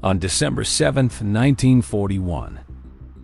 On December 7, 1941,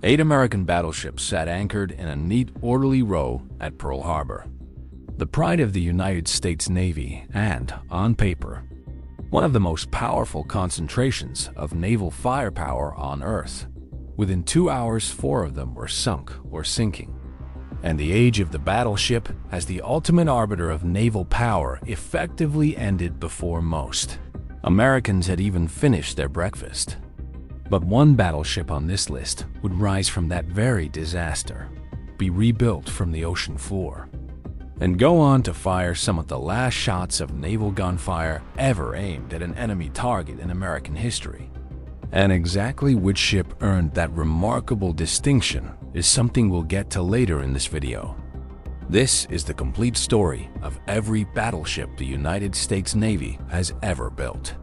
8 American battleships sat anchored in a neat, orderly row at Pearl Harbor. The pride of the United States Navy and, on paper, one of the most powerful concentrations of naval firepower on Earth. Within 2 hours, 4 of them were sunk or sinking. And the age of the battleship as the ultimate arbiter of naval power effectively ended before most Americans had even finished their breakfast. But one battleship on this list would rise from that very disaster, be rebuilt from the ocean floor, and go on to fire some of the last shots of naval gunfire ever aimed at an enemy target in American history. And exactly which ship earned that remarkable distinction is something we'll get to later in this video. This is the complete story of every battleship the United States Navy has ever built.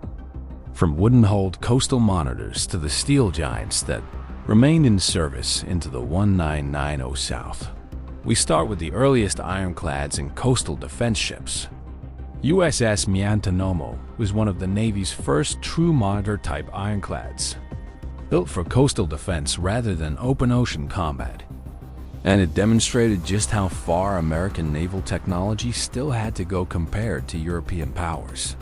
From wooden-hulled coastal monitors to the steel giants that remained in service into the 1990 South. We start with the earliest ironclads and coastal defense ships. USS Miantanomo was one of the Navy's first true monitor-type ironclads, built for coastal defense rather than open ocean combat. And it demonstrated just how far American naval technology still had to go compared to European powers.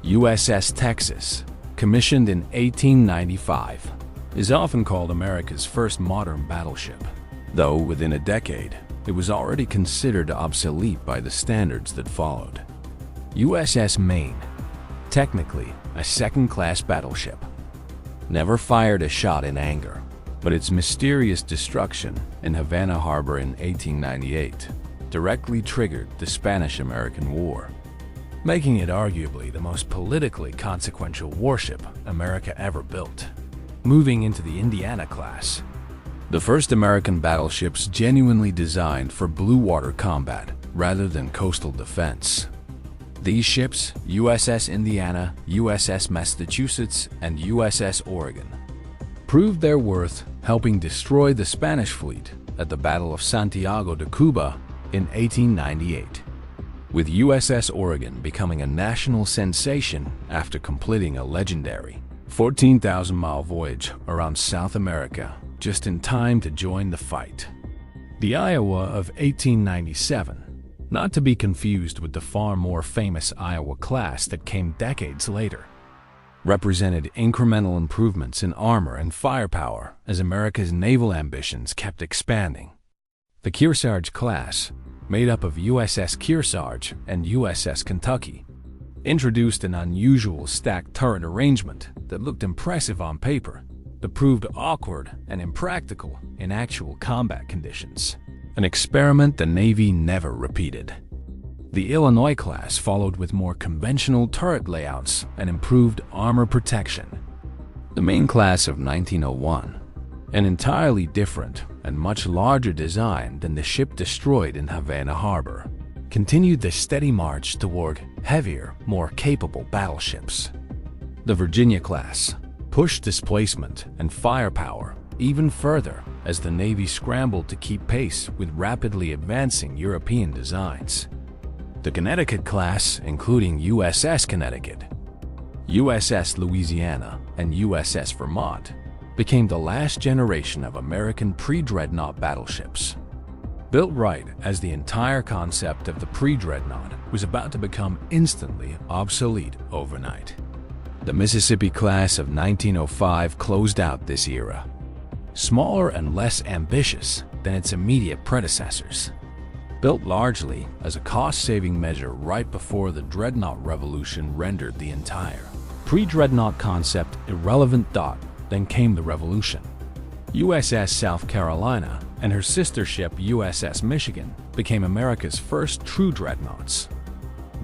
USS Texas, commissioned in 1895, is often called America's first modern battleship, though within a decade, it was already considered obsolete by the standards that followed. USS Maine, technically a second-class battleship, never fired a shot in anger, but its mysterious destruction in Havana Harbor in 1898 directly triggered the Spanish-American War, making it arguably the most politically consequential warship America ever built. Moving into the Indiana class, the first American battleships genuinely designed for blue water combat rather than coastal defense. These ships, USS Indiana, USS Massachusetts, and USS Oregon, proved their worth helping destroy the Spanish fleet at the Battle of Santiago de Cuba in 1898, with USS Oregon becoming a national sensation after completing a legendary 14,000-mile voyage around South America just in time to join the fight. The Iowa of 1897, not to be confused with the far more famous Iowa class that came decades later, represented incremental improvements in armor and firepower as America's naval ambitions kept expanding. The Kearsarge class, made up of USS Kearsarge and USS Kentucky, introduced an unusual stacked turret arrangement that looked impressive on paper, but proved awkward and impractical in actual combat conditions, an experiment the Navy never repeated. The Illinois class followed with more conventional turret layouts and improved armor protection. The Maine class of 1901, an entirely different and much larger design than the ship destroyed in Havana Harbor, continued the steady march toward heavier, more capable battleships. The Virginia class pushed displacement and firepower even further as the Navy scrambled to keep pace with rapidly advancing European designs. The Connecticut class, including USS Connecticut, USS Louisiana, and USS Vermont, became the last generation of American pre-dreadnought battleships. Built right as the entire concept of the pre-dreadnought was about to become instantly obsolete overnight. The Mississippi class of 1905 closed out this era, smaller and less ambitious than its immediate predecessors. Built largely as a cost-saving measure right before the dreadnought revolution rendered the entire pre-dreadnought concept irrelevant. Then came the revolution. USS South Carolina and her sister ship USS Michigan became America's first true dreadnoughts,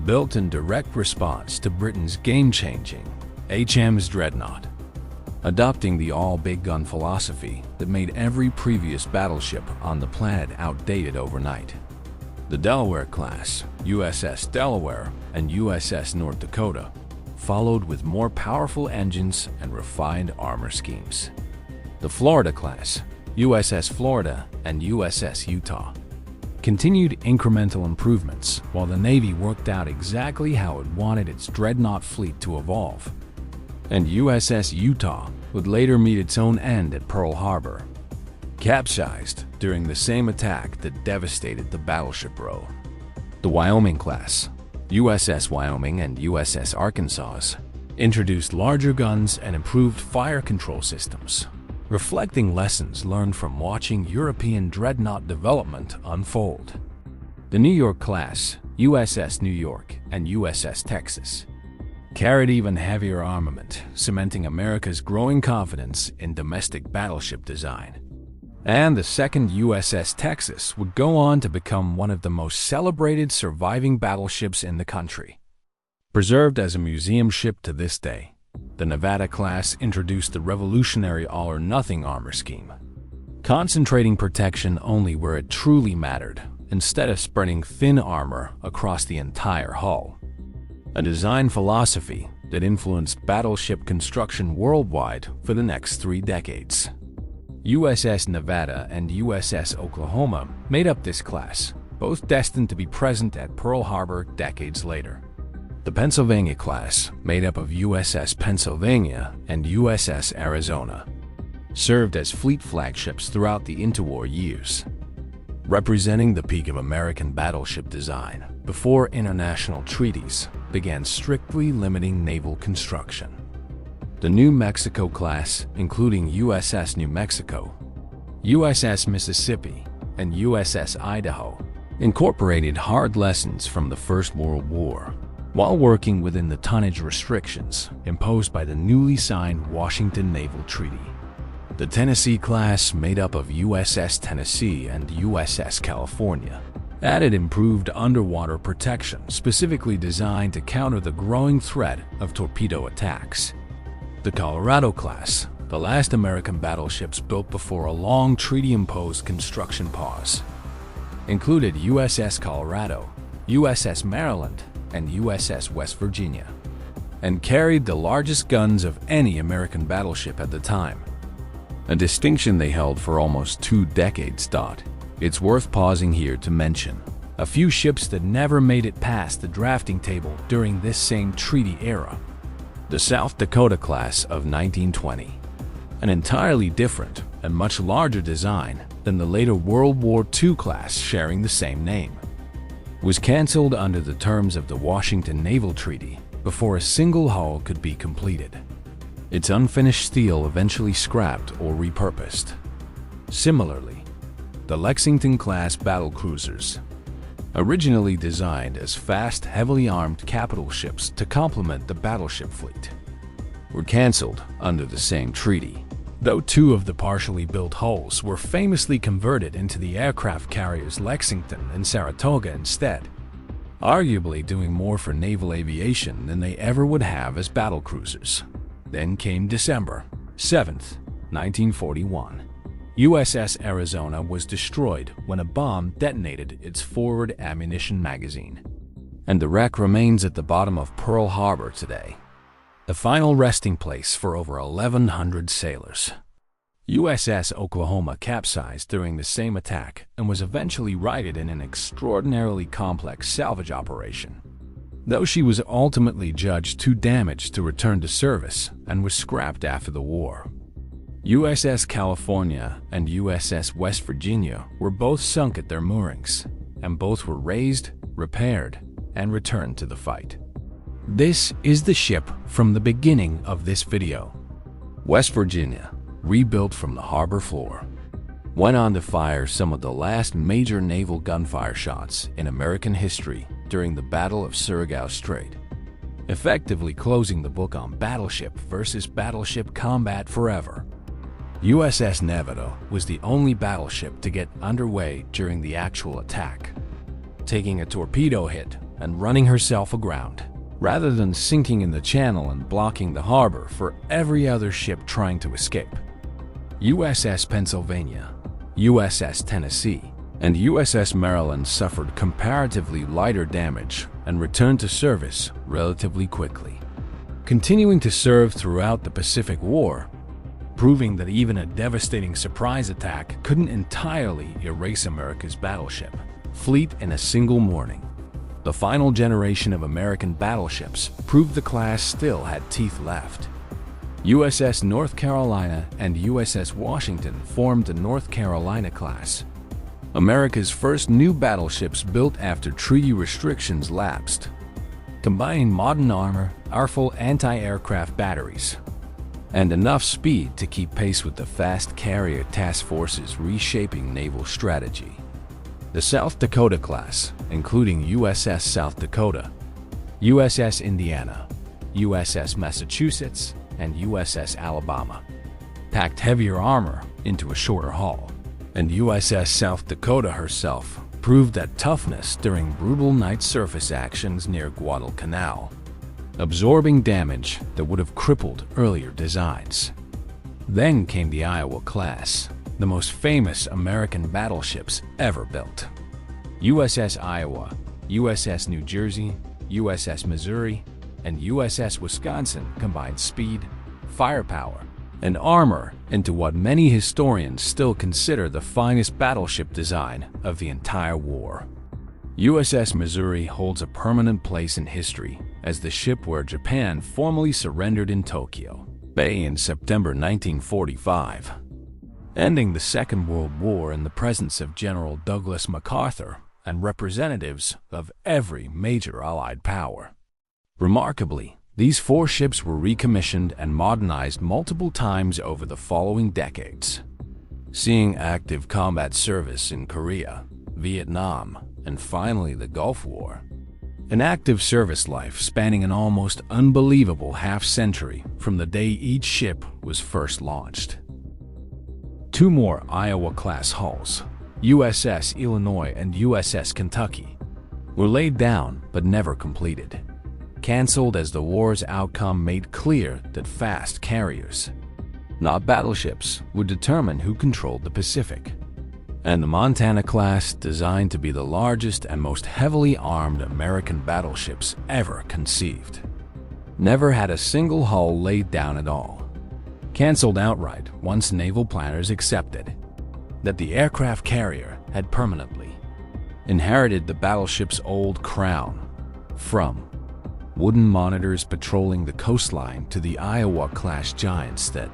built in direct response to Britain's game-changing HM's Dreadnought, adopting the all-big gun philosophy that made every previous battleship on the planet outdated overnight. The Delaware class, USS Delaware, and USS North Dakota followed with more powerful engines and refined armor schemes. The Florida class, USS Florida, and USS Utah continued incremental improvements while the Navy worked out exactly how it wanted its dreadnought fleet to evolve. and USS Utah would later meet its own end at Pearl Harbor, capsized during the same attack that devastated the battleship row. The Wyoming-class, USS Wyoming and USS Arkansas, introduced larger guns and improved fire control systems, reflecting lessons learned from watching European dreadnought development unfold. The New York-class, USS New York and USS Texas, carried even heavier armament, cementing America's growing confidence in domestic battleship design. And the second USS Texas would go on to become one of the most celebrated surviving battleships in the country. Preserved as a museum ship to this day, the Nevada class introduced the revolutionary all-or-nothing armor scheme, concentrating protection only where it truly mattered, instead of spreading thin armor across the entire hull. A design philosophy that influenced battleship construction worldwide for the next 3 decades. USS Nevada and USS Oklahoma made up this class, both destined to be present at Pearl Harbor decades later. The Pennsylvania class, made up of USS Pennsylvania and USS Arizona, served as fleet flagships throughout the interwar years, representing the peak of American battleship design before international treaties began strictly limiting naval construction. The New Mexico class, including USS New Mexico, USS Mississippi, and USS Idaho, incorporated hard lessons from the First World War while working within the tonnage restrictions imposed by the newly signed Washington Naval Treaty. The Tennessee class, made up of USS Tennessee and USS California, added improved underwater protection specifically designed to counter the growing threat of torpedo attacks. The Colorado class, the last American battleships built before a long treaty-imposed construction pause, included USS Colorado, USS Maryland, and USS West Virginia, and carried the largest guns of any American battleship at the time, a distinction they held for almost 2 decades. It's worth pausing here to mention a few ships that never made it past the drafting table during this same treaty era. The South Dakota class of 1920, an entirely different and much larger design than the later World War II class sharing the same name, was canceled under the terms of the Washington Naval Treaty before a single hull could be completed. Its unfinished steel eventually scrapped or repurposed. Similarly, the Lexington-class battlecruisers, originally designed as fast, heavily armed capital ships to complement the battleship fleet, were canceled under the same treaty, though 2 of the partially built hulls were famously converted into the aircraft carriers Lexington and Saratoga instead, arguably doing more for naval aviation than they ever would have as battlecruisers. Then came December 7th, 1941. USS Arizona was destroyed when a bomb detonated its forward ammunition magazine, and the wreck remains at the bottom of Pearl Harbor today, the final resting place for over 1,100 sailors. USS Oklahoma capsized during the same attack and was eventually righted in an extraordinarily complex salvage operation, though she was ultimately judged too damaged to return to service and was scrapped after the war. USS California and USS West Virginia were both sunk at their moorings, and both were raised, repaired, and returned to the fight. This is the ship from the beginning of this video. West Virginia, rebuilt from the harbor floor, went on to fire some of the last major naval gunfire shots in American history during the Battle of Surigao Strait, effectively closing the book on battleship versus battleship combat forever. USS Nevada was the only battleship to get underway during the actual attack, taking a torpedo hit and running herself aground, rather than sinking in the channel and blocking the harbor for every other ship trying to escape. USS Pennsylvania, USS Tennessee, and USS Maryland suffered comparatively lighter damage and returned to service relatively quickly, continuing to serve throughout the Pacific War, proving that even a devastating surprise attack couldn't entirely erase America's battleship fleet in a single morning. The final generation of American battleships proved the class still had teeth left, USS North Carolina and USS Washington formed the North Carolina class, America's first new battleships built after treaty restrictions lapsed, combining modern armor, powerful anti-aircraft batteries, and enough speed to keep pace with the fast carrier task forces reshaping naval strategy. The South Dakota class, including USS South Dakota, USS Indiana, USS Massachusetts, and USS Alabama, packed heavier armor into a shorter hull, and USS South Dakota herself proved that toughness during brutal night surface actions near Guadalcanal, absorbing damage that would have crippled earlier designs. Then came the Iowa class, the most famous American battleships ever built. USS Iowa, USS New Jersey, USS Missouri, and USS Wisconsin combined speed, firepower, and armor into what many historians still consider the finest battleship design of the entire war. USS Missouri holds a permanent place in history as the ship where Japan formally surrendered in Tokyo Bay in September 1945, ending the Second World War in the presence of General Douglas MacArthur and representatives of every major Allied power. Remarkably, these 4 ships were recommissioned and modernized multiple times over the following decades, seeing active combat service in Korea, Vietnam, and finally the Gulf War. An active service life spanning an almost unbelievable half-century from the day each ship was first launched. 2 more Iowa-class hulls, USS Illinois and USS Kentucky, were laid down but never completed, canceled as the war's outcome made clear that fast carriers, not battleships, would determine who controlled the Pacific. And the Montana class, designed to be the largest and most heavily armed American battleships ever conceived, never had a single hull laid down at all, canceled outright once naval planners accepted that the aircraft carrier had permanently inherited the battleship's old crown, from wooden monitors patrolling the coastline to the Iowa-class giants that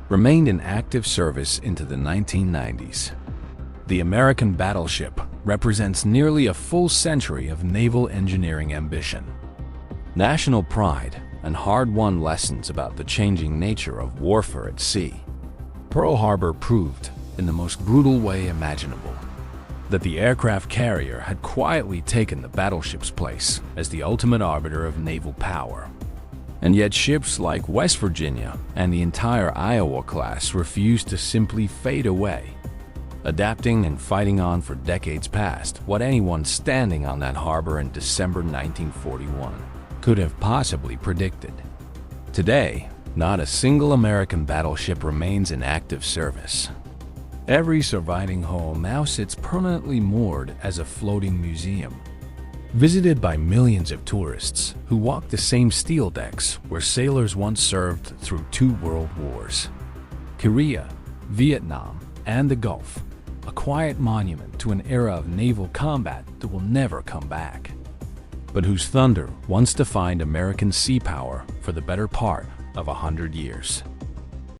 remained in active service into the 1990s. The American battleship represents nearly a full century of naval engineering ambition, national pride, and hard-won lessons about the changing nature of warfare at sea. Pearl Harbor proved, in the most brutal way imaginable, that the aircraft carrier had quietly taken the battleship's place as the ultimate arbiter of naval power. And yet ships like West Virginia and the entire Iowa class refused to simply fade away, adapting and fighting on for decades past what anyone standing on that harbor in December 1941 could have possibly predicted. Today, not a single American battleship remains in active service. Every surviving hull now sits permanently moored as a floating museum, visited by millions of tourists who walk the same steel decks where sailors once served through 2 world wars. Korea, Vietnam, and the Gulf, a quiet monument to an era of naval combat that will never come back, but whose thunder once defined American sea power for the better part of 100 years.